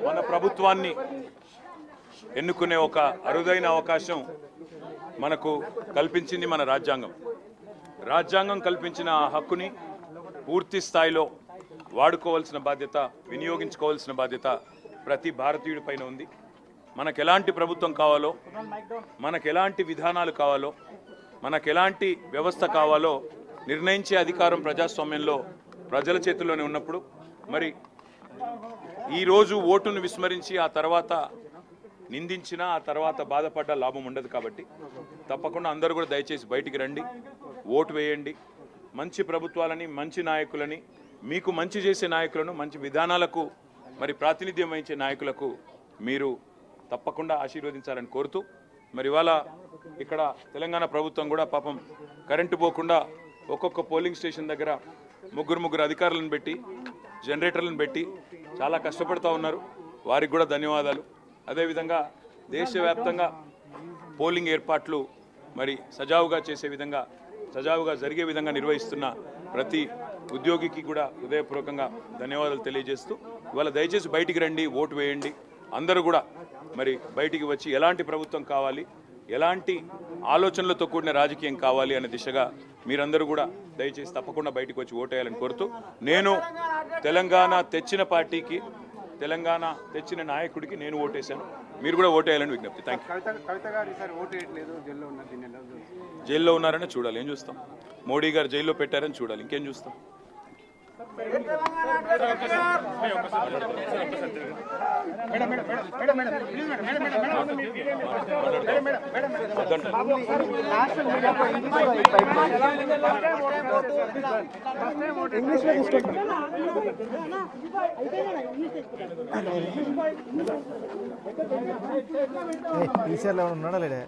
మన ప్రభుత్వాన్ని ఎన్నుకునే ఒక అరుదైన అవకాశం మనకు కల్పించింది మన రాజ్యాంగం. రాజ్యాంగం కల్పించిన ఆ హక్కుని పూర్తి స్థాయిలో వాడుకోవాల్సిన బాధ్యత, వినియోగించుకోవాల్సిన బాధ్యత ప్రతి భారతీయుడి పైన ఉంది. మనకు ఎలాంటి ప్రభుత్వం కావాలో, మనకు ఎలాంటి విధానాలు కావాలో, మనకు ఎలాంటి వ్యవస్థ కావాలో నిర్ణయించే అధికారం ప్రజాస్వామ్యంలో ప్రజల చేతుల్లోనే ఉన్నప్పుడు మరి ఈరోజు ఓటును విస్మరించి ఆ తర్వాత నిందించినా ఆ తర్వాత బాధపడ్డ లాభం ఉండదు. కాబట్టి తప్పకుండా అందరూ కూడా దయచేసి బయటికి రండి, ఓటు వేయండి. మంచి ప్రభుత్వాలని, మంచి నాయకులని, మీకు మంచి చేసే నాయకులను, మంచి విధానాలకు మరి ప్రాతినిధ్యం వహించే నాయకులకు మీరు తప్పకుండా ఆశీర్వదించాలని కోరుతూ మరి ఇవాళ ఇక్కడ తెలంగాణ ప్రభుత్వం కూడా పాపం కరెంటు పోకుండా ఒక్కొక్క పోలింగ్ స్టేషన్ దగ్గర ముగ్గురు అధికారులను పెట్టి, జనరేటర్లను పెట్టి చాలా కష్టపడుతూ ఉన్నారు. వారికి కూడా ధన్యవాదాలు. అదేవిధంగా దేశవ్యాప్తంగా పోలింగ్ ఏర్పాట్లు మరి సజావుగా జరిగే విధంగా నిర్వహిస్తున్న ప్రతి ఉద్యోగికి కూడా హృదయపూర్వకంగా ధన్యవాదాలు తెలియజేస్తూ ఇవాళ దయచేసి బయటికి రండి, ఓటు వేయండి. అందరూ కూడా మరి బయటికి వచ్చి ఎలాంటి ప్రభుత్వం కావాలి, ఎలాంటి ఆలోచనలతో కూడిన రాజకీయం కావాలి అనే దిశగా మీరందరూ కూడా దయచేసి తప్పకుండా బయటికి వచ్చి ఓటేయాలని కోరుతూ, నేను తెలంగాణ తెచ్చిన పార్టీకి, తెలంగాణ తెచ్చిన నాయకుడికి నేను ఓటేశాను. మీరు కూడా ఓటేయాలని విజ్ఞప్తి. Thank you. జైల్లో ఉన్నారని చూడాలి, ఏం చూస్తాం? మోడీ గారు జైల్లో పెట్టారని చూడాలి, ఇంకేం చూస్తాం? ఈసారి ఉన్నాడా లేడా?